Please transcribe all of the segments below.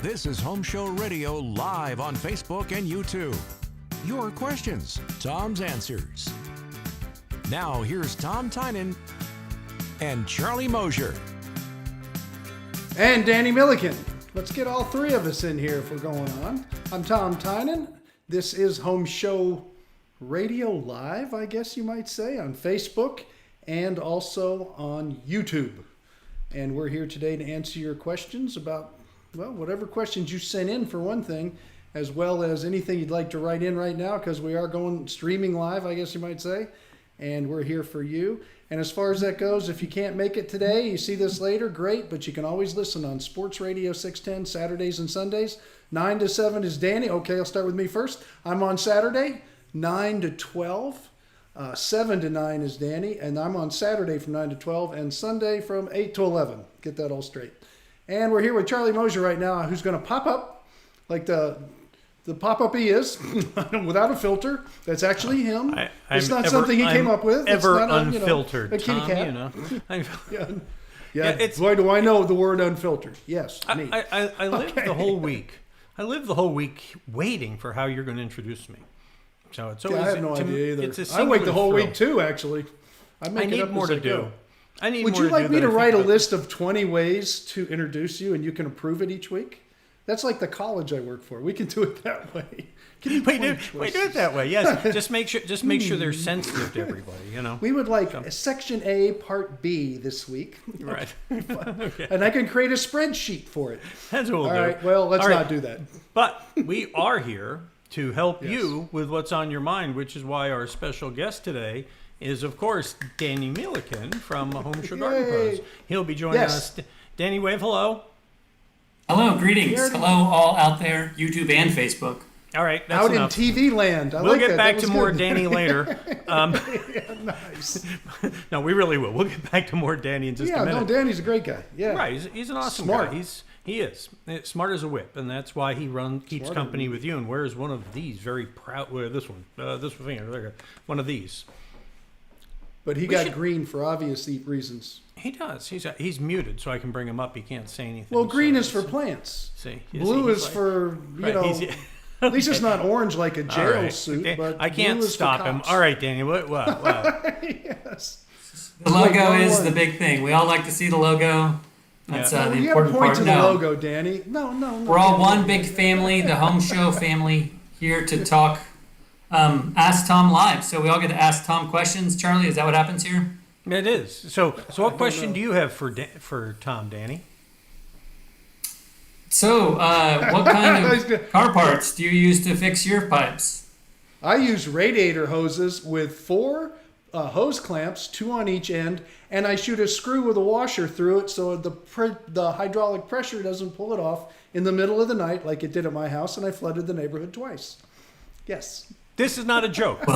This is Home Show Radio live on Facebook and YouTube. Your questions, Tom's answers. Now here's Tom Tynan and Charlie Mosier. And Danny Milliken. Let's get all three of us in here if we're going on. I'm Tom Tynan. This is Home Show Radio Live, I guess you might say, on Facebook and also on YouTube. And we're here today to answer your questions about, well, whatever questions you sent in for one thing, as well as anything you'd like to write in right now, because we are going streaming live, I guess you might say. And we're here for you. And as far as that goes, if you can't make it today, you see this later, great, but you can always listen on Sports Radio 610 Saturdays and Sundays. 9 to 7 is Danny. Okay, I'll start with me first. I'm on Saturday, 9 to 12. 7 to 9 is Danny, and I'm on Saturday from 9 to 12, and Sunday from 8 to 11. Get that all straight. And we're here with Charlie Mosier right now, who's going to pop up like the pop-up he is, without a filter. That's actually him. It's not something he came up with. Ever it's not unfiltered, a kitty Tom, cat. you know. Yeah, boy, do I know the word unfiltered. Yes, me. I lived the whole week. I lived the whole week waiting for how you're going to introduce me. So it's always. I have no idea either. It's I wait the whole week too. Actually, I need more to do. Would you like me to write a list of 20 ways to introduce you, and you can approve it each week? That's like the college I work for. We can do it that way. We do it that way. Yes. just make sure they're sensitive to everybody. You know. We would like Section A, Part B this week. Right. Okay. And I can create a spreadsheet for it. That's what we'll do. All right. Well, let's not do that. But we are here to help you with what's on your mind, which is why our special guest today is, of course, Danny Milliken from Home Show Garden Pros. He'll be joining us. Danny, wave hello. Hello, greetings. Hello, all out there, YouTube and Facebook. All right, that's out enough. in TV land. We'll get back to more Danny later. Nice. No, we really will. We'll get back to more Danny in just a minute. Yeah, no, Danny's a great guy. Yeah, right. He's an awesome guy. He is smart as a whip, and that's why he keeps company with you and wears one of these very proud. This one, one of these. But he got green for obvious reasons. He does. He's muted, so I can bring him up. He can't say anything. Well, green is for plants. See, blue is for At least it's not orange like a jail suit. But I can't stop him. All right, Danny. What? Yes. The logo is the big thing. We all like to see the logo. That's the important part. To the logo, Danny. No. We're all one big family, the Home Show family, here to talk Ask Tom Live. So we all get to ask Tom questions. Charlie, is that what happens here? It is. So what question do you have for Tom, Danny? So, what kind of car parts do you use to fix your pipes? I use radiator hoses with 4 hose clamps, 2 on each end, and I shoot a screw with a washer through it so the hydraulic pressure doesn't pull it off in the middle of the night like it did at my house, and I flooded the neighborhood twice. Yes. This is not a joke.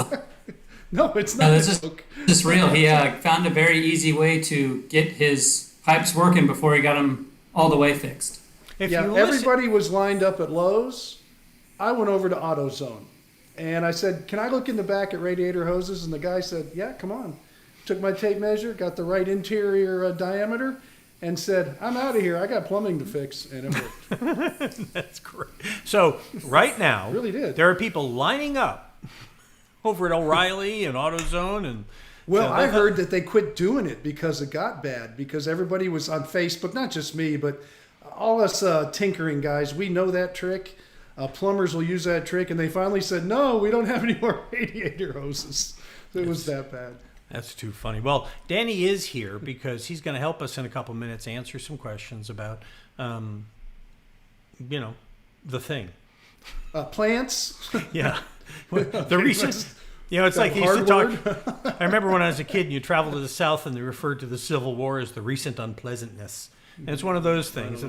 No, it's not. No, this is just real. He found a very easy way to get his pipes working before he got them all the way fixed. Everybody was lined up at Lowe's. I went over to AutoZone, and I said, "Can I look in the back at radiator hoses?" And the guy said, "Yeah, come on." Took my tape measure, got the right interior diameter, and said, "I'm out of here. I got plumbing to fix," and it worked. That's great. So right now, really did. There are people lining up over at O'Reilly and AutoZone and. Well, I heard that they quit doing it because it got bad, because everybody was on Facebook, not just me, but all us tinkering guys, we know that trick. Plumbers will use that trick, and they finally said, no, we don't have any more radiator hoses. It was that bad. That's too funny. Well, Danny is here because he's going to help us in a couple minutes answer some questions about, the thing. Plants? Yeah. The recent... it's like he used to talk. I remember when I was a kid and you traveled to the South and they referred to the Civil War as the recent unpleasantness. And it's one of those things.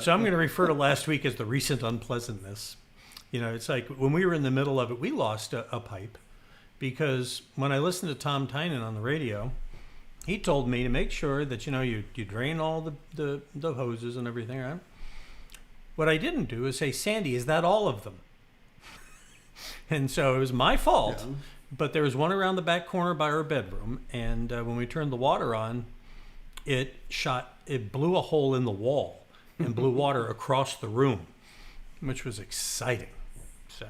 So I'm going to refer to last week as the recent unpleasantness. It's like when we were in the middle of it, we lost a pipe because when I listened to Tom Tynan on the radio, he told me to make sure that, you drain all the hoses and everything, right? What I didn't do is say, Sandy, is that all of them? And so it was my fault. Yeah. But there was one around the back corner by our bedroom, and when we turned the water on, it blew a hole in the wall and blew water across the room. which was exciting. So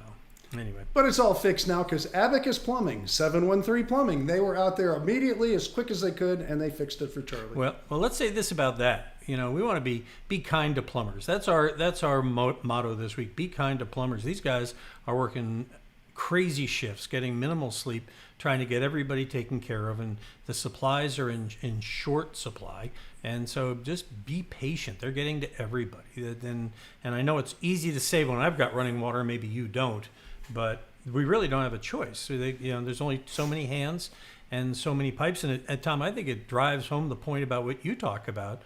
anyway. But it's all fixed now because Abacus Plumbing, 713 Plumbing, they were out there immediately as quick as they could, and they fixed it for Charlie. Well, let's say this about that. We want to be kind to plumbers. That's our motto this week. Be kind to plumbers. These guys are working crazy shifts, getting minimal sleep, trying to get everybody taken care of, and the supplies are in short supply. And so just be patient. They're getting to everybody. And I know it's easy to say when I've got running water, maybe you don't, but we really don't have a choice. So there's only so many hands and so many pipes. And Tom, I think it drives home the point about what you talk about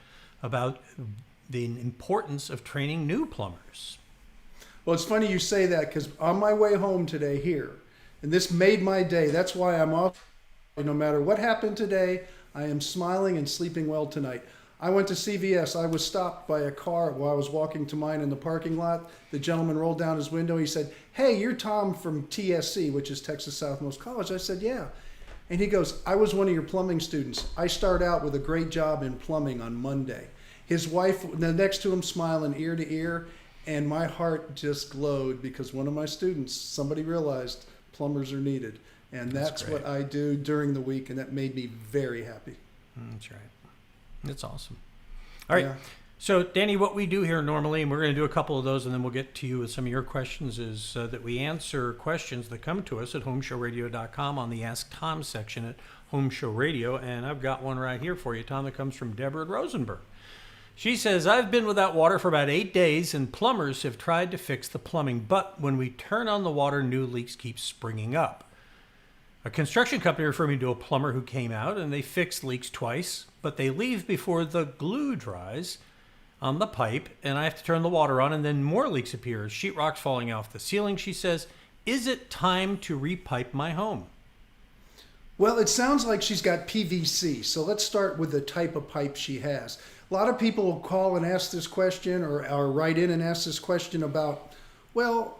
the importance of training new plumbers. Well, it's funny you say that because on my way home today here, and this made my day. That's why I'm off. No matter what happened today, I am smiling and sleeping well tonight. I went to CVS. I was stopped by a car while I was walking to mine in the parking lot. The gentleman rolled down his window. He said, "Hey, you're Tom from TSC, which is Texas Southmost College." I said, "Yeah." And he goes, "I was one of your plumbing students. I start out with a great job in plumbing on Monday." His wife next to him smiling ear to ear. And my heart just glowed because one of my students, somebody realized plumbers are needed. And that's what I do during the week, and that made me very happy. That's right. That's awesome. All right. Yeah. So, Danny, what we do here normally, and we're going to do a couple of those, and then we'll get to you with some of your questions, is that we answer questions that come to us at homeshowradio.com on the Ask Tom section at Home Show Radio. And I've got one right here for you, Tom, that comes from Deborah at Rosenberg. She says, "I've been without water for about 8 days, and plumbers have tried to fix the plumbing, but when we turn on the water, new leaks keep springing up. A construction company referred me to a plumber who came out, and they fixed leaks twice, but they leave before the glue dries on the pipe, and I have to turn the water on, and then more leaks appear. Sheetrock's falling off the ceiling," she says. "Is it time to repipe my home?" Well, it sounds like she's got PVC. So let's start with the type of pipe she has. A lot of people will call and ask this question or write in and ask this question about, well,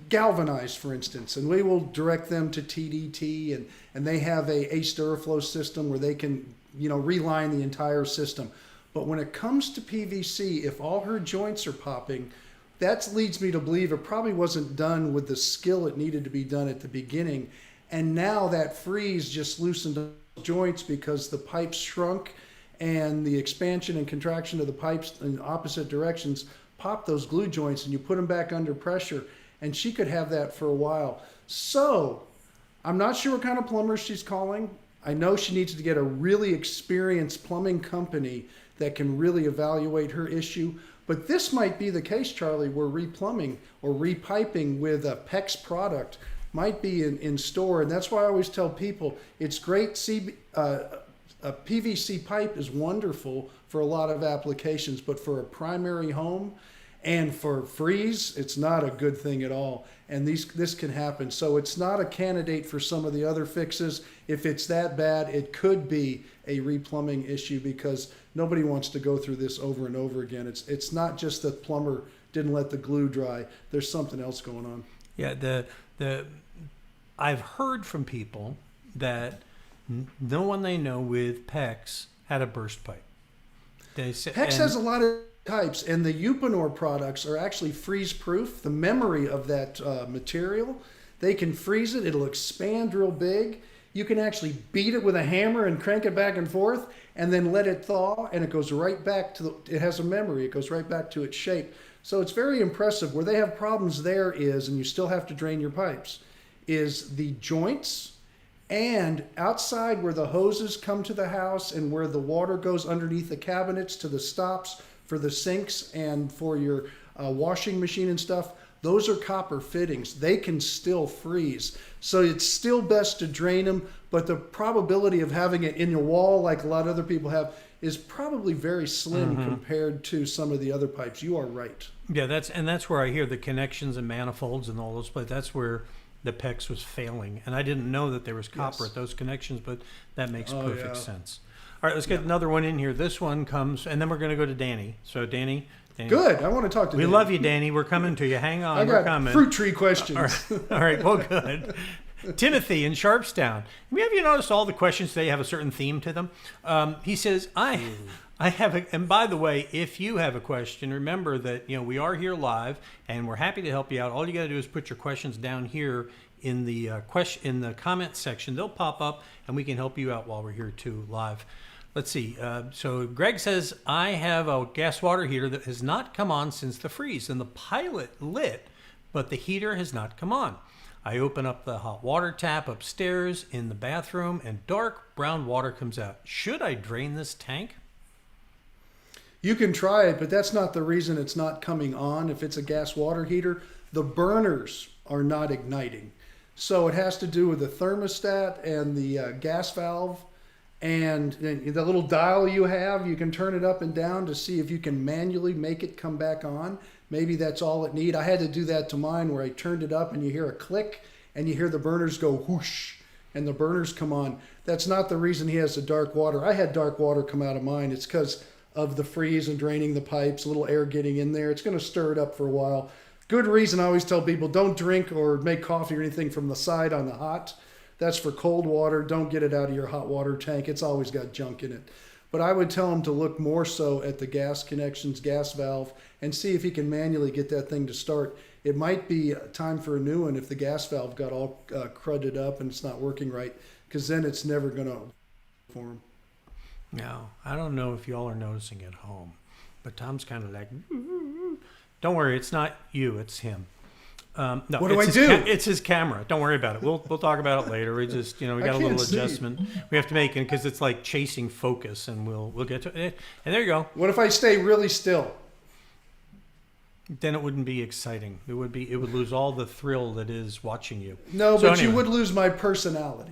galvanized, for instance, and we will direct them to TDT, and they have a Duraflow system where they can, reline the entire system. But when it comes to PVC, if all her joints are popping, that leads me to believe it probably wasn't done with the skill it needed to be done at the beginning. And now that freeze just loosened the joints because the pipes shrunk, and the expansion and contraction of the pipes in opposite directions pop those glue joints, and you put them back under pressure, and she could have that for a while. So I'm not sure what kind of plumber she's calling. I know she needs to get a really experienced plumbing company that can really evaluate her issue. But this might be the case, Charlie, where replumbing or repiping with a PEX product might be in store. And that's why I always tell people it's great. A PVC pipe is wonderful for a lot of applications, but for a primary home and for freeze, it's not a good thing at all. And this can happen. So it's not a candidate for some of the other fixes. If it's that bad, it could be a replumbing issue because nobody wants to go through this over and over again. It's not just that plumber didn't let the glue dry. There's something else going on. Yeah, I've heard from people that no one they know with PEX had a burst pipe. PEX has a lot of types, and the Uponor products are actually freeze-proof. The memory of that material, they can freeze it. It'll expand real big. You can actually beat it with a hammer and crank it back and forth, and then let it thaw, and it goes right back to it has a memory. It goes right back to its shape. So it's very impressive. Where they have problems there is, and you still have to drain your pipes, is the joints. And outside where the hoses come to the house and where the water goes underneath the cabinets to the stops for the sinks and for your washing machine and stuff, those are copper fittings. They can still freeze. So it's still best to drain them, but the probability of having it in your wall like a lot of other people have is probably very slim compared to some of the other pipes. You are right. Yeah, that's where I hear the connections and manifolds and all those, but that's where the PEX was failing. And I didn't know that there was copper at those connections, but that makes perfect sense. All right, let's get another one in here. This one comes, and then we're going to go to Danny. So Danny. Good. I want to talk to Danny. We love you, Danny. We're coming to you. Hang on. I got we're coming. fruit tree questions. All right. Well, good. Timothy in Sharpstown. Have you noticed all the questions today have a certain theme to them? He says, I have and by the way, if you have a question, remember that we are here live and we're happy to help you out. All you got to do is put your questions down here in the comment section. They'll pop up and we can help you out while we're here too live. Let's see. So Greg says, I have a gas water heater that has not come on since the freeze, and the pilot lit, but the heater has not come on. I open up the hot water tap upstairs in the bathroom, and dark brown water comes out. Should I drain this tank? You can try it, but that's not the reason it's not coming on. If it's a gas water heater, the burners are not igniting. So it has to do with the thermostat and the gas valve. And the little dial you have, you can turn it up and down to see if you can manually make it come back on. Maybe that's all it needs. I had to do that to mine where I turned it up and you hear a click and you hear the burners go whoosh and the burners come on. That's not the reason he has the dark water. I had dark water come out of mine. It's because of the freeze and draining the pipes, a little air getting in there. It's going to stir it up for a while. Good reason I always tell people don't drink or make coffee or anything from the side on the hot. That's for cold water. Don't get it out of your hot water tank. It's always got junk in it. But I would tell him to look more so at the gas connections, gas valve, and see if he can manually get that thing to start. It might be time for a new one if the gas valve got all crudded up and it's not working right, because then it's never going to for him. Now, I don't know if y'all are noticing at home, but Tom's kind of like, don't worry, it's not you, it's him. No, what do I do? It's his camera. Don't worry about it. We'll talk about it later. We just we got a little adjustment we have to make because it's like chasing focus, and we'll get to it. And there you go. What if I stay really still? Then it wouldn't be exciting. It would lose all the thrill that is watching you. No, but anyway. You would lose my personality.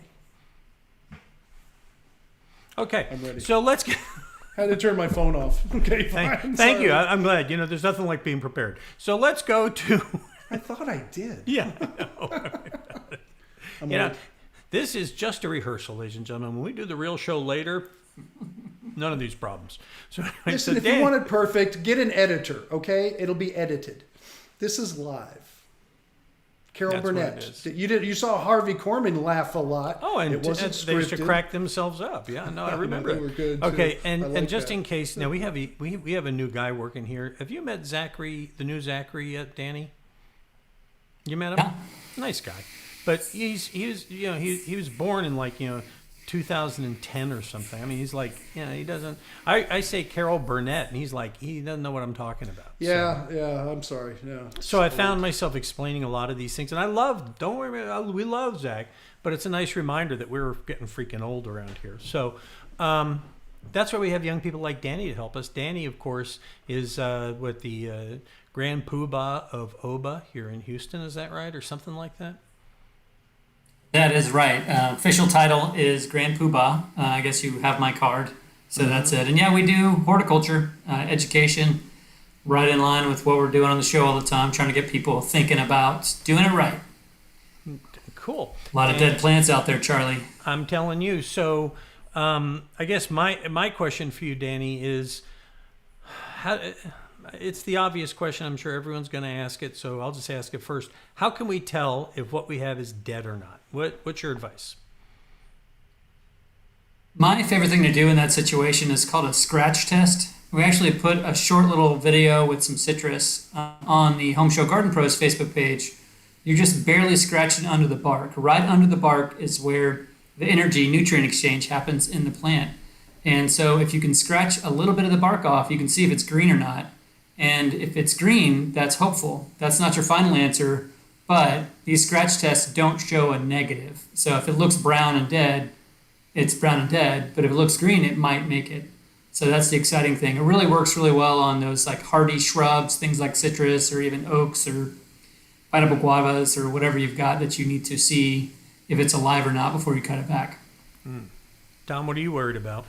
Okay, I'm ready. So let's get. I had to turn my phone off. Okay, fine. Thank you. I'm glad. There's nothing like being prepared. So let's go to. I thought I did. Yeah. This is just a rehearsal, ladies and gentlemen. When we do the real show later, none of these problems. So listen, if you want it perfect, get an editor, okay? It'll be edited. This is live. Carol Burnett. You saw Harvey Korman laugh a lot. Oh, and it wasn't scripted. They used to crack themselves up. Yeah, no, I remember. They were good too. Okay, and just in case, now we have a new guy working here. Have you met Zachary, the new Zachary yet, Danny? You met him? Yeah. Nice guy, but he was born in 2010 or something. I mean, he's like, he doesn't. I say Carol Burnett, and he's like, he doesn't know what I'm talking about. Yeah, I'm sorry. Yeah. So I found myself explaining a lot of these things, and I love. Don't worry, we love Zach, but it's a nice reminder that we're getting freaking old around here. So. That's why we have young people like Danny to help us. Danny, of course, is with the Grand Poobah of Oba here in Houston. Is that right, or something like that? That is right. Official title is Grand Poobah. I guess you have my card, so that's it. And yeah, we do horticulture education, right in line with what we're doing on the show all the time, trying to get people thinking about doing it right. Cool. A lot of dead plants out there, Charlie. I'm telling you. So. I guess my question for you, Danny, is it's the obvious question. I'm sure everyone's going to ask it, so I'll just ask it first. How can we tell if what we have is dead or not? What's your advice? My favorite thing to do in that situation is called a scratch test. We actually put a short little video with some citrus on the Home Show Garden Pros Facebook page. You're just barely scratching under the bark. Right under the bark is where the energy nutrient exchange happens in the plant. And so if you can scratch a little bit of the bark off, you can see if it's green or not. And if it's green, that's hopeful. That's not your final answer, but these scratch tests don't show a negative. So if it looks brown and dead, it's brown and dead, but if it looks green, it might make it. So that's the exciting thing. It really works really well on those like hardy shrubs, things like citrus or even oaks or pineapple guavas or whatever you've got that you need to see if it's alive or not before you cut it back. Tom, what are you worried about?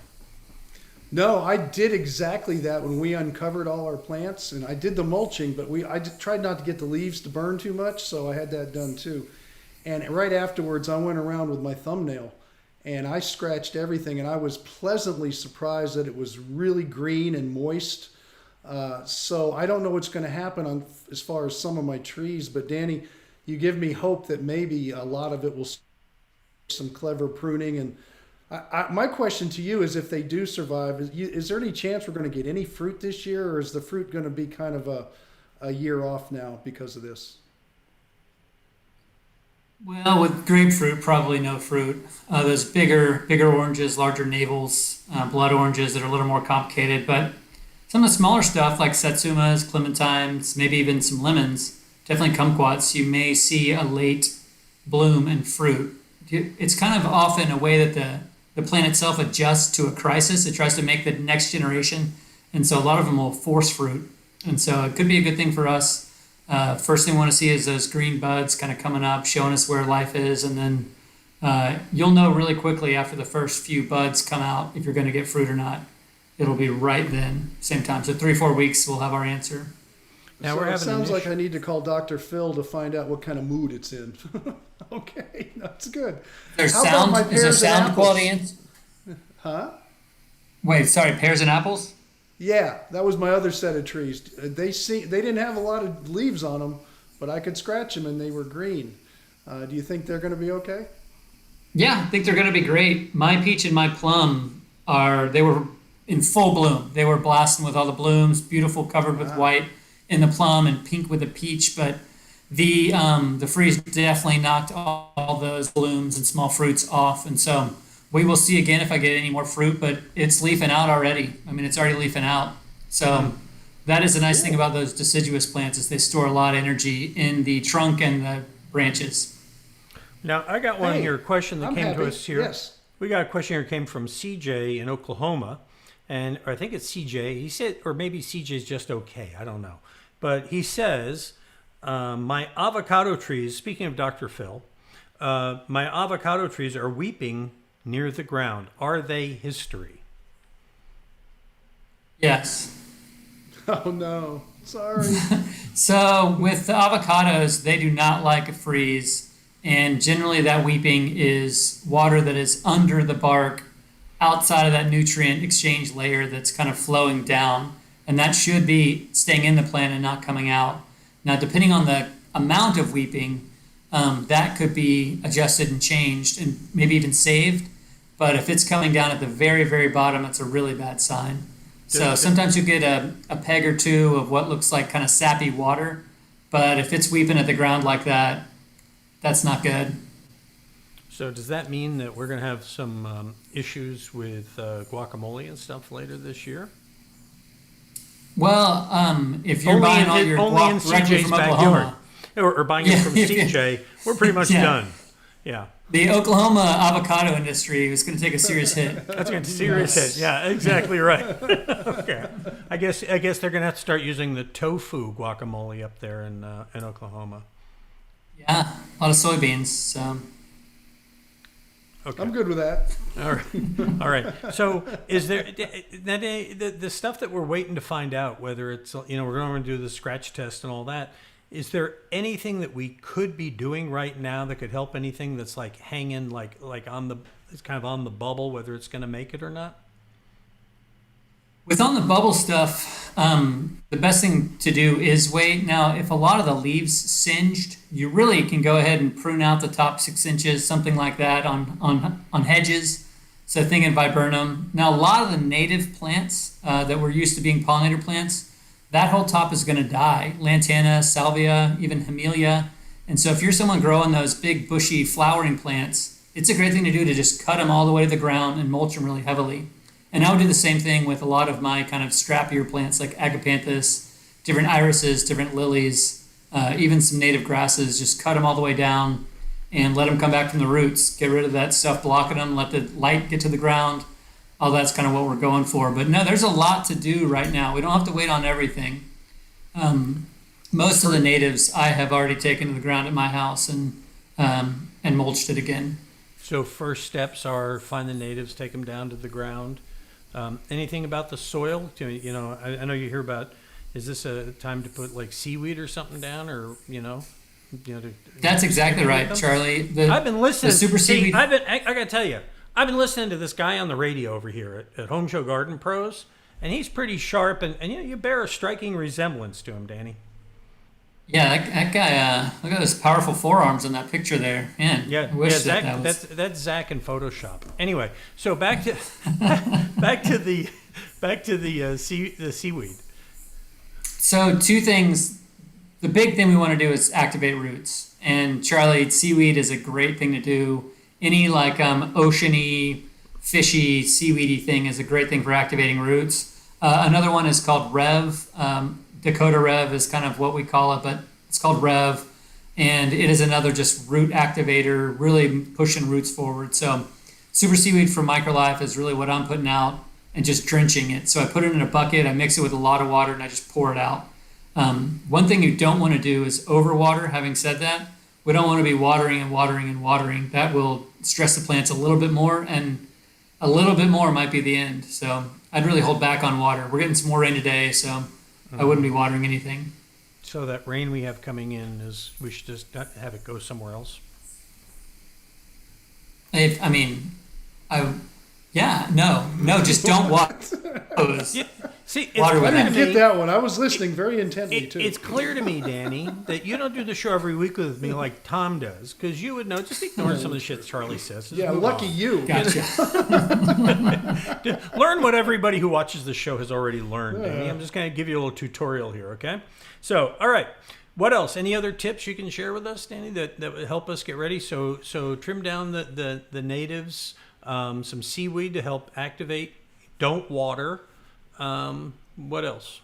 No, I did exactly that when we uncovered all our plants, and I did the mulching, but I tried not to get the leaves to burn too much, so I had that done too. And right afterwards, I went around with my thumbnail, and I scratched everything, and I was pleasantly surprised that it was really green and moist. So I don't know what's going to happen as far as some of my trees, but Danny, you give me hope that maybe a lot of it will some clever pruning. And my question to you is, if they do survive, is there any chance we're going to get any fruit this year, or is the fruit going to be kind of a year off now because of this? Well, with grapefruit, probably no fruit. Those bigger oranges, larger navels, blood oranges that are a little more complicated. But some of the smaller stuff like satsumas, clementines, maybe even some lemons, definitely kumquats, you may see a late bloom and fruit. It's kind of often a way that the plant itself adjusts to a crisis. It tries to make the next generation. And so a lot of them will force fruit. And so it could be a good thing for us. First thing we want to see is those green buds kind of coming up, showing us where life is. And then you'll know really quickly after the first few buds come out if you're going to get fruit or not. It'll be right then, same time. So 3-4 weeks, we'll have our answer. Now it sounds like I need to call Dr. Phil to find out what kind of mood it's in. Okay, that's good. Is there sound quality? Huh? Wait, sorry, pears and apples? Yeah, that was my other set of trees. They didn't have a lot of leaves on them, but I could scratch them and they were green. Do you think they're going to be okay? Yeah, I think they're going to be great. My peach and my plum they were in full bloom. They were blasting with all the blooms, beautiful, covered with white in the plum and pink with the peach. But the freeze definitely knocked all those blooms and small fruits off, and so we will see again if I get any more fruit, but it's leafing out already. I mean, it's already leafing out. So that is the nice thing about those deciduous plants is they store a lot of energy in the trunk and the branches. Now, I got one here, a question that came to us here. Yes. We got a question here came from CJ in Oklahoma, and I think it's CJ. He said, or maybe CJ's just okay. I don't know. But he says, my avocado trees, speaking of Dr. Phil, my avocado trees are weeping near the ground. Are they history? Yes. Oh no, sorry. So with the avocados, they do not like a freeze, and generally that weeping is water that is under the bark, outside of that nutrient exchange layer that's kind of flowing down, and that should be staying in the plant and not coming out. Now, depending on the amount of weeping, that could be adjusted and changed and maybe even saved. But if it's coming down at the very, very bottom, it's a really bad sign. So sometimes you get a peg or two of what looks like kind of sappy water. But if it's weeping at the ground like that, that's not good. So does that mean that we're going to have some issues with guacamole and stuff later this year? Well, if you're buying all your guac directly from Oklahoma, or buying it from CJ, we're pretty much done. Yeah. The Oklahoma avocado industry is going to take a serious hit. That's going to be a serious hit. Yeah, exactly right. Okay. I guess they're going to have to start using the tofu guacamole up there in Oklahoma. Yeah, a lot of soybeans. So. Okay. I'm good with that. All right. So, is there the stuff that we're waiting to find out whether it's we're going to do the scratch test and all that? Is there anything that we could be doing right now that could help? Anything that's like hanging like it's kind of on the bubble, whether it's going to make it or not? With on the bubble stuff, the best thing to do is wait. Now, if a lot of the leaves singed, you really can go ahead and prune out the top 6 inches, something like that on hedges. So thinking viburnum. Now, a lot of the native plants that were used to being pollinator plants, that whole top is going to die. Lantana, salvia, even Hamelia. And so if you're someone growing those big bushy flowering plants, it's a great thing to do to just cut them all the way to the ground and mulch them really heavily. And I would do the same thing with a lot of my kind of strappier plants like agapanthus, different irises, different lilies, even some native grasses. Just cut them all the way down and let them come back from the roots. Get rid of that stuff blocking them, let the light get to the ground. All that's kind of what we're going for. But no, there's a lot to do right now. We don't have to wait on everything. Most of the natives I have already taken to the ground at my house and mulched it again. So first steps are find the natives, take them down to the ground. Anything about the soil? I know you hear about, is this a time to put like seaweed or something down, or That's exactly right, Charlie. I've been listening. The super seaweed. I got to tell you, I've been listening to this guy on the radio over here at Home Show Garden Pros, and he's pretty sharp, and you bear a striking resemblance to him, Danny. Yeah, that guy. Look at those powerful forearms in that picture there. Man, Yeah, I wish Zach, that was. that's Zach in Photoshop. Anyway, so back to the seaweed. So two things. The big thing we want to do is activate roots. And Charlie, seaweed is a great thing to do. Any like oceany, fishy, seaweedy thing is a great thing for activating roots. Another one is called Rev. Dakota Rev is kind of what we call it, but it's called Rev. And it is another just root activator, really pushing roots forward. So Super Seaweed from Microlife is really what I'm putting out and just drenching it. So I put it in a bucket, I mix it with a lot of water, and I just pour it out. One thing you don't want to do is overwater. Having said that, we don't want to be watering and watering and watering. That will stress the plants a little bit more, and a little bit more might be the end. So I'd really hold back on water. We're getting some more rain today, so I wouldn't be watering anything. So that rain we have coming in is we should just not have it go somewhere else. No, just don't water those. Yeah. See, it's Water I clear didn't to get me- that one. I was listening very intently too. It's clear to me, Danny, that you don't do the show every week with me like Tom does, because you would know. Just ignore some of the shit Charlie says. Just yeah, move lucky on. you. Gotcha. Learn what everybody who watches the show has already learned, Danny. Yeah. I'm just going to give you a little tutorial here, okay? So, all right. What else? Any other tips you can share with us, Danny, that would help us get ready? So trim down the natives, some seaweed to help activate. Don't water. What else?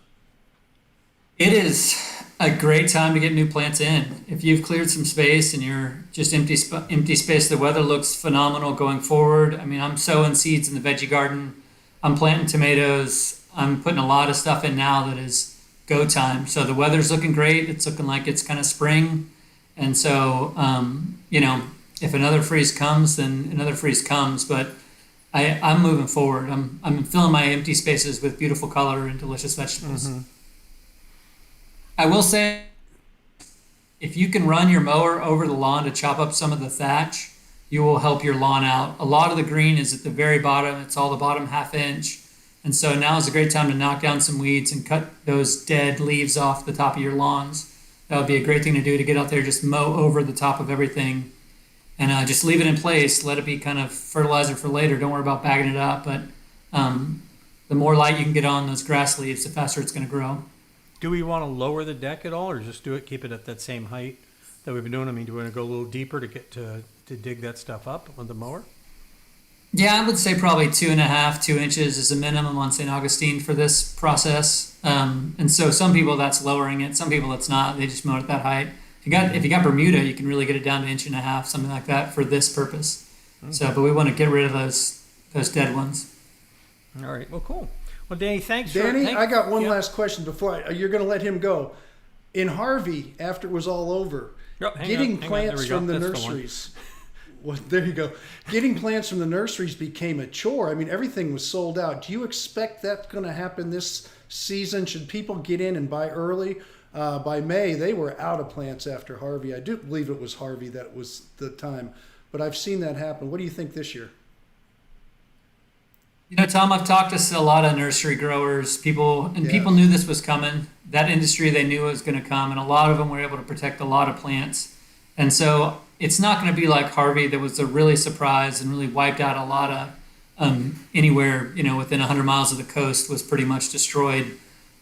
It is a great time to get new plants in. If you've cleared some space and you're just empty space, the weather looks phenomenal going forward. I mean, I'm sowing seeds in the veggie garden. I'm planting tomatoes. I'm putting a lot of stuff in now that is go time. So the weather's looking great. It's looking like it's kind of spring. And so, if another freeze comes, then another freeze comes. But I'm moving forward. I'm filling my empty spaces with beautiful color and delicious vegetables. Mm-hmm. I will say, if you can run your mower over the lawn to chop up some of the thatch, you will help your lawn out. A lot of the green is at the very bottom. It's all the bottom half inch. And so now is a great time to knock down some weeds and cut those dead leaves off the top of your lawns. That would be a great thing to do, to get out there, just mow over the top of everything. And just leave it in place. Let it be kind of fertilizer for later. Don't worry about bagging it up. But the more light you can get on those grass leaves, the faster it's going to grow. Do we want to lower the deck at all, or just keep it at that same height that we've been doing? I mean, do we want to go a little deeper to get to dig that stuff up with the mower? Yeah, I would say probably 2.5, 2 inches is a minimum on St. Augustine for this process. And so some people that's lowering it. Some people it's not. They just mow it at that height. If you got Bermuda, you can really get it down to 1.5 inches, something like that, for this purpose. Okay. So, but we want to get rid of those dead ones. All right. Well, cool. Well, Danny, thanks. Danny, I got one last question before you're going to let him go. In Harvey, after it was all over, getting plants from the nurseries. Well, there you go. Getting plants from the nurseries became a chore. I mean, everything was sold out. Do you expect that's going to happen this season? Should people get in and buy early? By May, they were out of plants after Harvey. I do believe it was Harvey that was the time, but I've seen that happen. What do you think this year? Tom, I've talked to a lot of nursery growers, people knew this was coming. That industry, they knew it was going to come, and a lot of them were able to protect a lot of plants. And so it's not going to be like Harvey that was a really surprise and really wiped out a lot of anywhere, within 100 miles of the coast was pretty much destroyed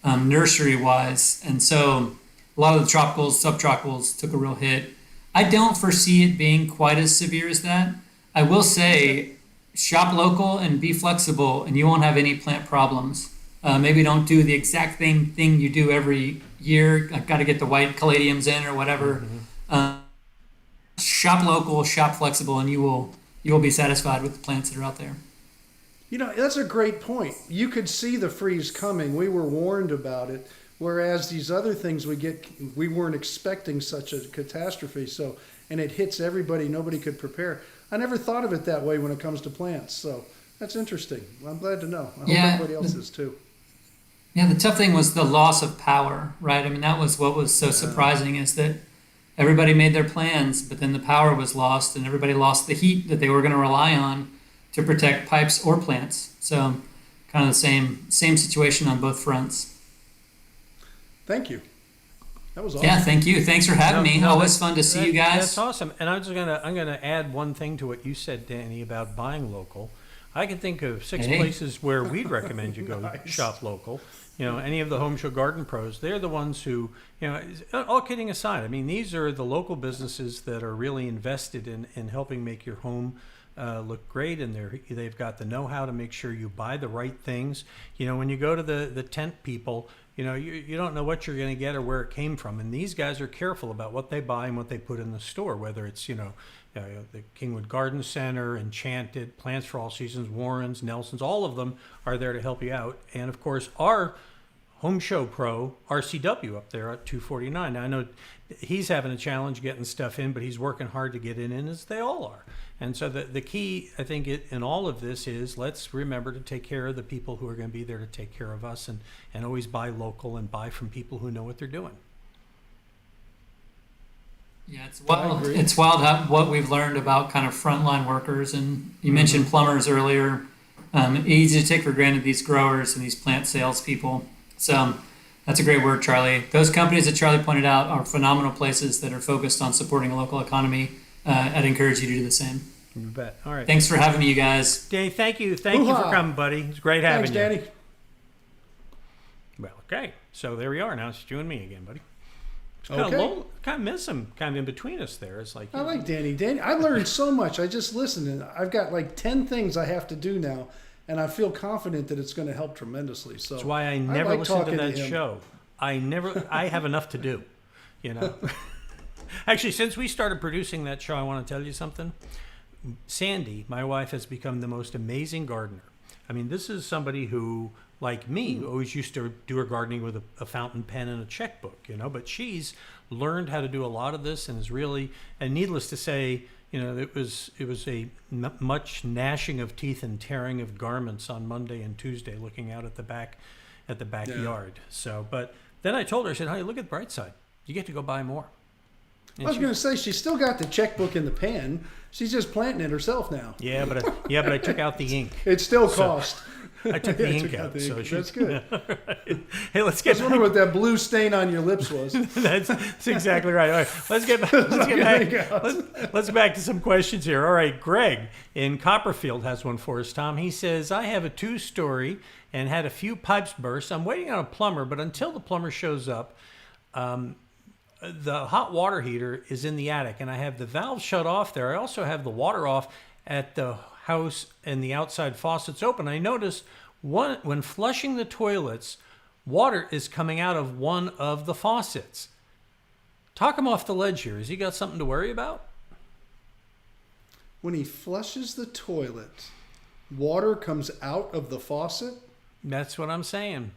nursery-wise. And so a lot of the tropicals, subtropicals took a real hit. I don't foresee it being quite as severe as that. I will say, shop local and be flexible, and you won't have any plant problems. Maybe don't do the exact same thing you do every year. I've got to get the white caladiums in or whatever. Mm-hmm. Shop local, shop flexible, and you will be satisfied with the plants that are out there. That's a great point. You could see the freeze coming. We were warned about it. Whereas these other things we weren't expecting such a catastrophe. So, and it hits everybody. Nobody could prepare. I never thought of it that way when it comes to plants. So that's interesting. I'm glad to know. I hope everybody else is too. Yeah, the tough thing was the loss of power, right? I mean, that was what was so surprising, is that everybody made their plans, but then the power was lost and everybody lost the heat that they were going to rely on to protect pipes or plants. So kind of the same situation on both fronts. Thank you. That was awesome. Yeah, thank you. Thanks for having me. Always fun to see you guys. That's awesome. And I'm gonna add one thing to what you said, Danny, about buying local. I can think of 6 places where we'd recommend you go shop local. Any of the Home Show Garden Pros, they're the ones who, all kidding aside, I mean, these are the local businesses that are really invested in helping make your home look great, and they've got the know-how to make sure you buy the right things. When you go to the tent people, you don't know what you're going to get or where it came from, and these guys are careful about what they buy and what they put in the store, whether it's the Kingwood Garden Center, Enchanted, Plants for All Seasons, Warren's, Nelson's, all of them are there to help you out. And of course, our Home Show Pro, RCW, up there at 249. Now, I know he's having a challenge getting stuff in, but he's working hard to get it in, as they all are. And so the key, I think, in all of this is let's remember to take care of the people who are going to be there to take care of us, and always buy local and buy from people who know what they're doing. Yeah, it's wild what we've learned about kind of frontline workers. And you mentioned plumbers earlier. Easy to take for granted these growers and these plant salespeople. So that's a great word, Charlie. Those companies that Charlie pointed out are phenomenal places that are focused on supporting a local economy. I'd encourage you to do the same. You bet. All right. Thanks for having me, you guys. Danny, thank you. Thank you for coming, buddy. It's great having you. Thanks, Danny. Well, okay. So there we are. Now it's you and me again, buddy. Okay. Kind of miss him kind of in between us there. It's like, I like Danny. I learned so much. I just listened, and I've got like 10 things I have to do now, and I feel confident that it's going to help tremendously. So that's why I never listen to that him. show. I have enough to do, Actually, since we started producing that show, I want to tell you something. Sandy, my wife, has become the most amazing gardener. I mean, this is somebody who, like me, always used to do her gardening with a fountain pen and a checkbook, but she's learned how to do a lot of this, and is really, and needless to say, it was a much gnashing of teeth and tearing of garments on Monday and Tuesday, looking out at the backyard. Yeah. So, but then I told her, I said, "Honey, look at the bright side. You get to go buy more." And I was going to say, she's still got the checkbook in the pen. She's just planting it herself now. Yeah, but I took out the ink. It still cost. I took the ink out. So that's good. Hey, let's get. I was wondering what that blue stain on your lips was. That's exactly right. All right, let's get back to some questions here. All right, Greg in Copperfield has one for us, Tom. He says, "I have a 2-story and had a few pipes burst. I'm waiting on a plumber, but until the plumber shows up, the hot water heater is in the attic, and I have the valve shut off there. I also have the water off at the house, and the outside faucet's open. I notice when flushing the toilets, water is coming out of one of the faucets. Talk him off the ledge here. Has he got something to worry about?" When he flushes the toilet, water comes out of the faucet? That's what I'm saying.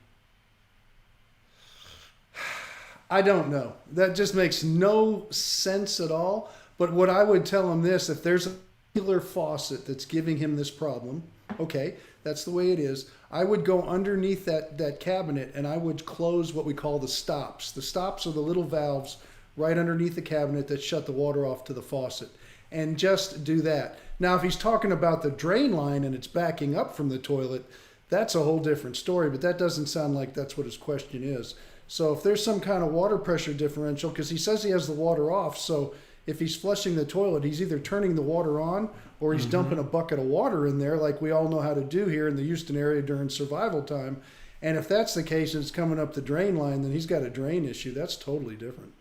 I don't know. That just makes no sense at all. But what I would tell him this, if there's a particular faucet that's giving him this problem, okay, that's the way it is. I would go underneath that cabinet, and I would close what we call the stops. The stops are the little valves right underneath the cabinet that shut the water off to the faucet. And just do that. Now, if he's talking about the drain line and it's backing up from the toilet, that's a whole different story, but that doesn't sound like that's what his question is. So if there's some kind of water pressure differential, because he says he has the water off, so if he's flushing the toilet, he's either turning the water on or he's dumping a bucket of water in there, like we all know how to do here in the Houston area during survival time. And if that's the case and it's coming up the drain line, then he's got a drain issue. That's totally different.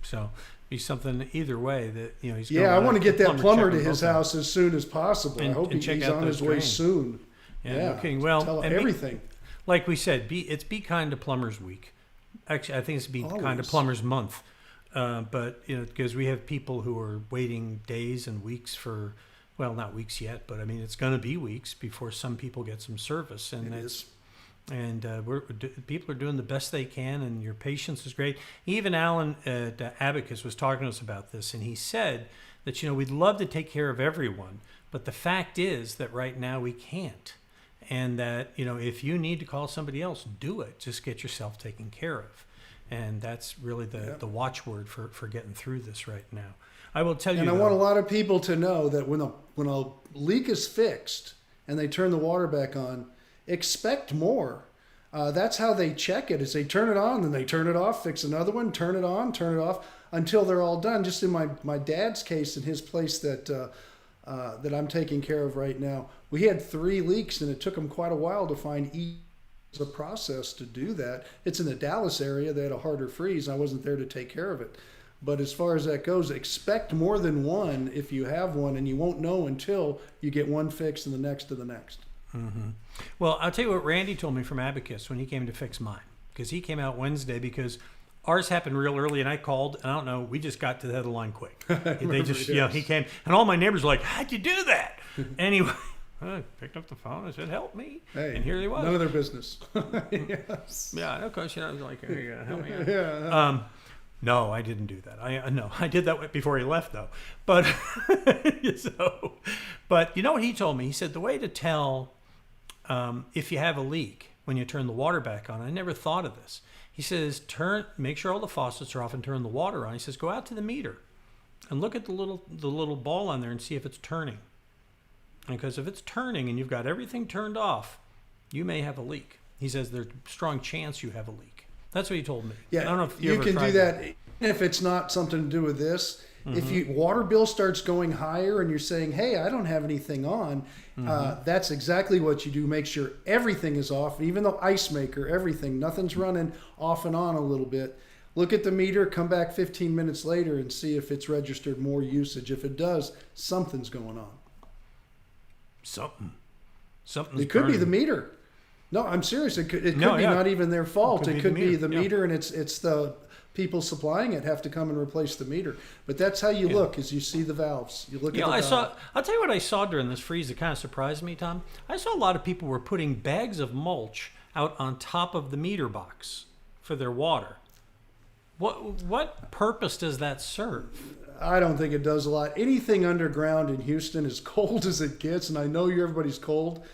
So be something either way that he's. Yeah, I want to get that plumber to his house as soon as possible. I hope he's on his way soon. Yeah, okay. Well, tell him everything. Like we said, it's Be Kind to Plumbers Week. Actually, I think it's Be Kind to Plumbers Month. But because we have people who are waiting days and weeks for, well, not weeks yet, but I mean it's going to be weeks before some people get some service, and people are doing the best they can, and your patience is great. Even Alan at Abacus was talking to us about this, and he said that we'd love to take care of everyone, but the fact is that right now we can't, and that if you need to call somebody else, do it. Just get yourself taken care of. And that's really the watchword for getting through this right now. I will tell you. And I want a lot of people to know that when a leak is fixed and they turn the water back on, expect more. That's how they check it. Is they turn it on, then they turn it off, fix another one, turn it on, turn it off, until they're all done. Just in my dad's case, in his place that I'm taking care of right now, we had 3 leaks, and it took them quite a while to find a process to do that. It's in the Dallas area. They had a harder freeze. I wasn't there to take care of it. But as far as that goes, expect more than one if you have one, and you won't know until you get one fixed and the next to the next. Mm-hmm. Well, I'll tell you what Randy told me from Abacus when he came to fix mine, because he came out Wednesday because ours happened real early, and I called, and I don't know, we just got to the head of the line quick. They just, he came, and all my neighbors were like, "How'd you do that?" Anyway, I picked up the phone and said, "Help me," and here he was. None of their business. Yes. Yeah, of course, I was like, "Here you go, help me out." Yeah. No, I didn't do that. I did that before he left, though. But but you know what he told me? He said the way to tell if you have a leak when you turn the water back on. I never thought of this. He says make sure all the faucets are off and turn the water on. He says go out to the meter and look at the little ball on there and see if it's turning. Because if it's turning and you've got everything turned off, you may have a leak. He says there's a strong chance you have a leak. That's what he told me. Yeah, I don't know if you ever can tried do that if it's not something to do with this. Mm-hmm. If your water bill starts going higher and you're saying, "Hey, I don't have anything on," that's exactly what you do. Make sure everything is off, even the ice maker, everything, nothing's running off and on a little bit. Look at the meter, come back 15 minutes later and see if it's registered more usage. If it does, something's going on. Something's It could burning. be the meter. No, I'm serious. It could be yeah. not even their fault. It could be the yeah. meter, and it's the people supplying it have to come and replace the meter. But that's how you look, is you see the valves. You look at the valve. I'll tell you what I saw during this freeze that kind of surprised me, Tom. I saw a lot of people were putting bags of mulch out on top of the meter box for their water. What purpose does that serve? I don't think it does a lot. Anything underground in Houston, as cold as it gets, and I know everybody's cold,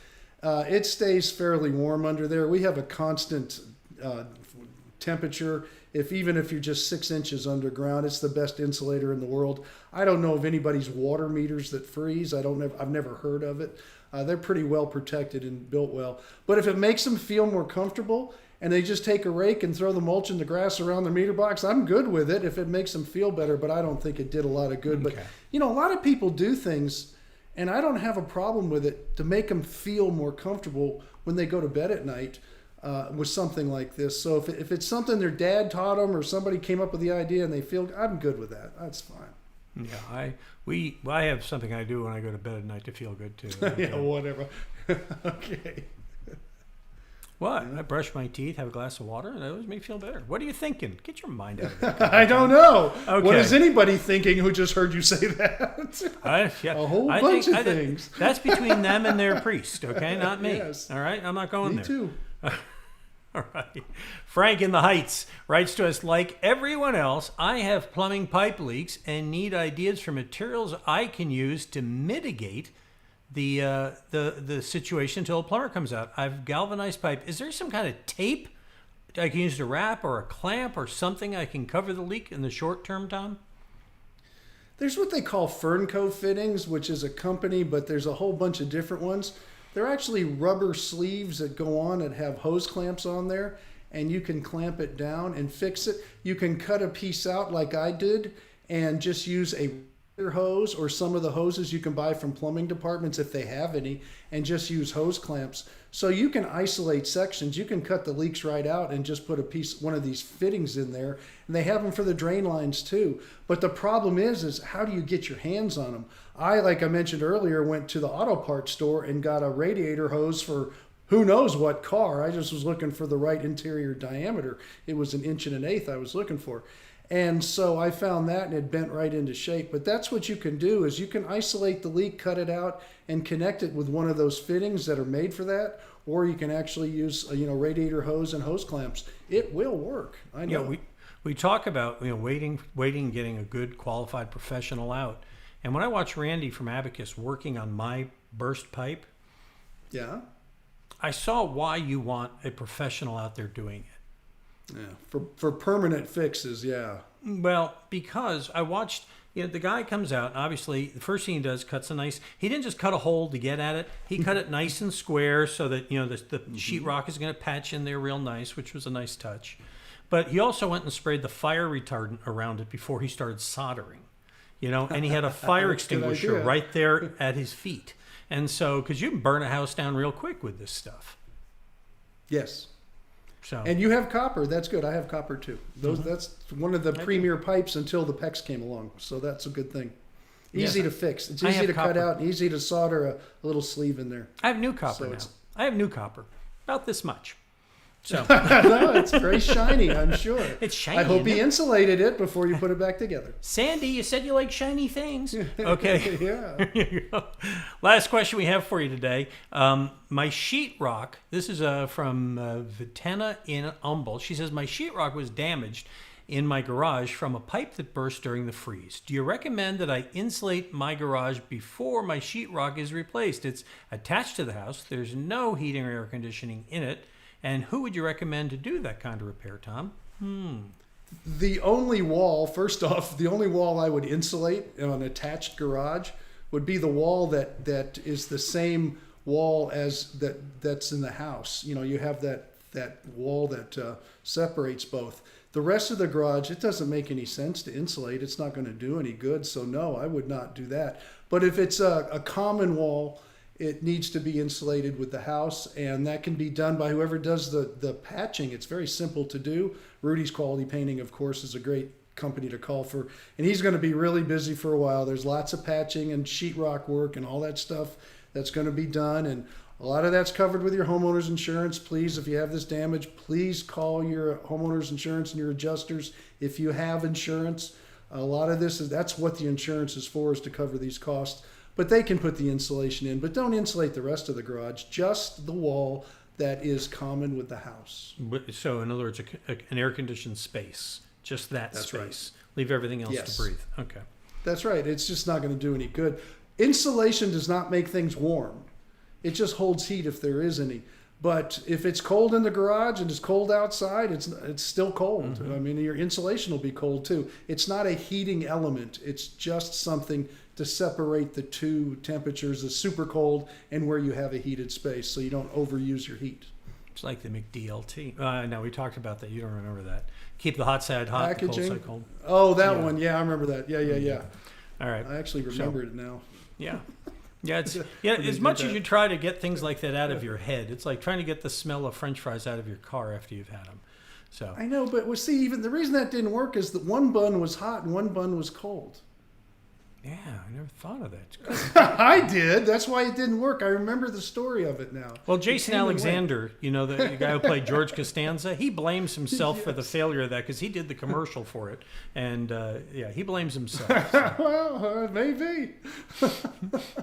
it stays fairly warm under there. We have a constant temperature. Even if you're just 6 inches underground, it's the best insulator in the world. I don't know of anybody's water meters that freeze. I've never heard of it. They're pretty well protected and built well. But if it makes them feel more comfortable and they just take a rake and throw the mulch and the grass around the meter box, I'm good with it if it makes them feel better, but I don't think it did a lot of good. Okay. But, a lot of people do things, and I don't have a problem with it, to make them feel more comfortable when they go to bed at night with something like this. So if it's something their dad taught them or somebody came up with the idea and they feel, I'm good with that. That's fine. Yeah, I have something I do when I go to bed at night to feel good too. Yeah, whatever. Okay. What? I brush my teeth, have a glass of water, and that always makes me feel better. What are you thinking? Get your mind out of it. I don't know. Okay. What is anybody thinking who just heard you say that? A whole bunch of things. That's between them and their priest, okay? Not me. Yes. All right? I'm not going there. Me too. All right. Frank in the Heights writes to us, like everyone else, I have plumbing pipe leaks and need ideas for materials I can use to mitigate the situation until a plumber comes out. I've galvanized pipe. Is there some kind of tape I can use to wrap, or a clamp or something I can cover the leak in the short term, Tom? There's what they call Fernco fittings, which is a company, but there's a whole bunch of different ones. They're actually rubber sleeves that go on and have hose clamps on there, and you can clamp it down and fix it. You can cut a piece out like I did and just use a hose or some of the hoses you can buy from plumbing departments if they have any, and just use hose clamps. So you can isolate sections. You can cut the leaks right out and just put one of these fittings in there, and they have them for the drain lines too. But the problem is how do you get your hands on them? Like I mentioned earlier, went to the auto parts store and got a radiator hose for who knows what car. I just was looking for the right interior diameter. It was 1 1/8 inch I was looking for. And so I found that, and it bent right into shape. But that's what you can do, is you can isolate the leak, cut it out, and connect it with one of those fittings that are made for that. Or you can actually use radiator hose and hose clamps. It will work. I know. Yeah, we talk about waiting, getting a good qualified professional out. And when I watch Randy from Abacus working on my burst pipe, yeah, I saw why you want a professional out there doing it. Yeah, for permanent fixes, yeah. Well, because I watched, the guy comes out, and obviously the first thing he does, cuts a nice, he didn't just cut a hole to get at it. He cut it nice and square so that, the sheetrock is going to patch in there real nice, which was a nice touch. But he also went and sprayed the fire retardant around it before he started soldering, and he had a fire extinguisher right there at his feet. And so, because you can burn a house down real quick with this stuff. Yes. So. And you have copper. That's good. I have copper too. That's one of the premier pipes until the PEX came along. So that's a good thing. Easy to fix. It's easy to cut out and easy to solder a little sleeve in there. I have new copper now. I have new copper. About this much. So no, it's very shiny, I'm sure. It's shiny. I hope he insulated it before you put it back together. Sandy, you said you like shiny things. Okay. Yeah. Here you go. Last question we have for you today. My sheetrock, this is from Vitena in Humboldt. She says, my sheetrock was damaged in my garage from a pipe that burst during the freeze. Do you recommend that I insulate my garage before my sheetrock is replaced? It's attached to the house. There's no heating or air conditioning in it. And who would you recommend to do that kind of repair, Tom? The only wall, first off, the only wall I would insulate in an attached garage would be the wall that is the same wall as that's in the house. You have that wall that separates both. The rest of the garage, it doesn't make any sense to insulate. It's not going to do any good. So no, I would not do that. But if it's a common wall, it needs to be insulated with the house, and that can be done by whoever does the patching. It's very simple to do. Rudy's Quality Painting, of course, is a great company to call for, and he's going to be really busy for a while. There's lots of patching and sheetrock work and all that stuff that's going to be done, and a lot of that's covered with your homeowner's insurance. Please, if you have this damage, please call your homeowner's insurance and your adjusters if you have insurance. A lot of that's what the insurance is for, is to cover these costs. But they can put the insulation in, but don't insulate the rest of the garage, just the wall that is common with the house. So, in other words, an air-conditioned space, just that's space. Right. Leave everything else to breathe. Okay. That's right. It's just not going to do any good. Insulation does not make things warm. It just holds heat if there is any. But if it's cold in the garage and it's cold outside, it's still cold. Mm-hmm. I mean, your insulation will be cold too. It's not a heating element. It's just something to separate the two temperatures, the super cold and where you have a heated space, so you don't overuse your heat. It's like the McDLT. No, we talked about that. You don't remember that. Keep the hot side hot, packaging. The cold side cold. Oh, that one. Yeah, I remember that. Yeah. All right. I actually remembered it now. Yeah. Yeah, as much as you try to get things like that out of your head, it's like trying to get the smell of French fries out of your car after you've had them. So I know, but see, even the reason that didn't work is that one bun was hot and one bun was cold. Yeah, I never thought of that. I did. That's why it didn't work. I remember the story of it now. Well, Jason Alexander, the guy who played George Costanza, he blames himself for the failure of that because he did the commercial for it. And, he blames himself. So. Well, maybe.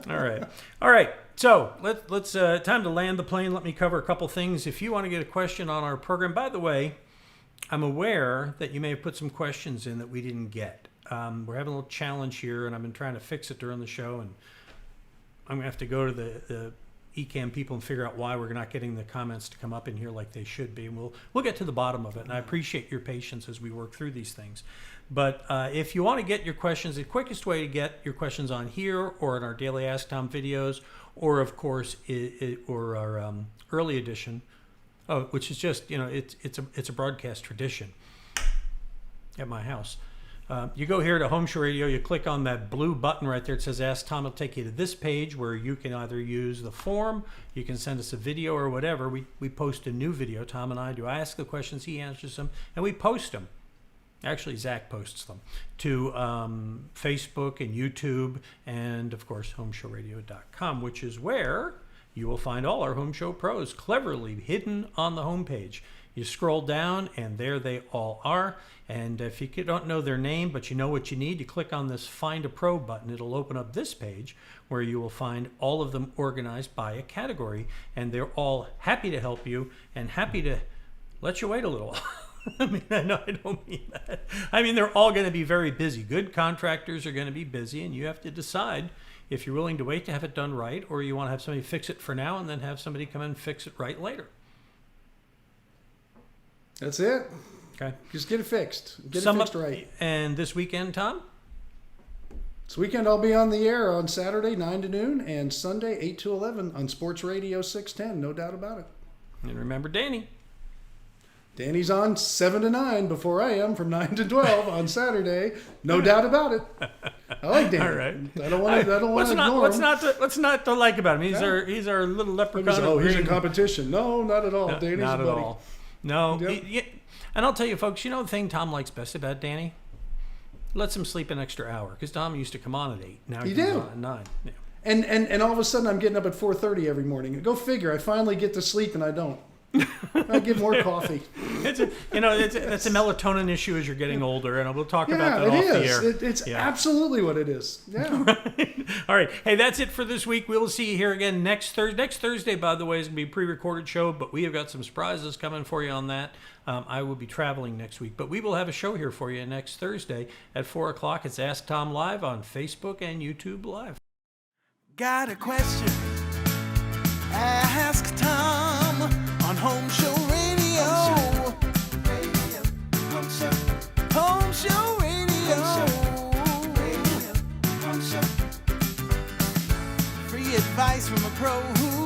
All right. So let's time to land the plane. Let me cover a couple things. If you want to get a question on our program, by the way, I'm aware that you may have put some questions in that we didn't get. We're having a little challenge here, and I've been trying to fix it during the show, and I'm going to have to go to the eCam people and figure out why we're not getting the comments to come up in here like they should be. And we'll get to the bottom of it, and I appreciate your patience as we work through these things. But if you want to get your questions, the quickest way to get your questions on here or in our daily AskTom videos, or of course, or our early edition, which is just, it's a broadcast tradition at my house. You go here to Home Show Radio, you click on that blue button right there. It says Ask Tom. It'll take you to this page where you can either use the form, you can send us a video or whatever. We post a new video. Tom and I do. I ask the questions, he answers them, and we post them. Actually, Zach posts them to Facebook and YouTube and, of course, homeshowradio.com, which is where you will find all our Home Show pros cleverly hidden on the homepage. You scroll down, and there they all are. And if you don't know their name, but you know what you need, you click on this Find a Pro button. It'll open up this page where you will find all of them organized by a category. And they're all happy to help you and happy to let you wait a little. I mean, I don't mean that. I mean, they're all going to be very busy. Good contractors are going to be busy, and you have to decide if you're willing to wait to have it done right, or you want to have somebody fix it for now and then have somebody come in and fix it right later. That's it. Okay. Just get it fixed. Get it fixed right. And this weekend, Tom? This weekend I'll be on the air on Saturday 9 to noon and Sunday 8 to 11 on Sports Radio 610. No doubt about it. And remember Danny. Danny's on 7 to 9 before I am from 9 to 12 on Saturday. No doubt about it. I like Danny. All right. I don't want to ignore him. What's not to like about him? He's our little leprechaun. He's in competition. No, not at all. No, Danny's not a at buddy. all. No. Yep. And I'll tell you, folks, the thing Tom likes best about Danny? Lets him sleep an extra hour. Because Tom used to come on at 8. Now he comes on at 9. Yeah. And all of a sudden I'm getting up at 4:30 every morning. Go figure. I finally get to sleep and I don't. I get more coffee. It's a melatonin issue as you're getting older, and we'll talk about that it off is. the air. It's absolutely what it is. Yeah. All right. Hey, that's it for this week. We'll see you here again next Thursday. Next Thursday, by the way, is going to be a pre-recorded show, but we have got some surprises coming for you on that. I will be traveling next week, but we will have a show here for you next Thursday at 4 o'clock. It's Ask Tom Live on Facebook and YouTube Live. Got a question? Ask Tom on Home Show Radio. Home Show Radio. Free advice from a pro who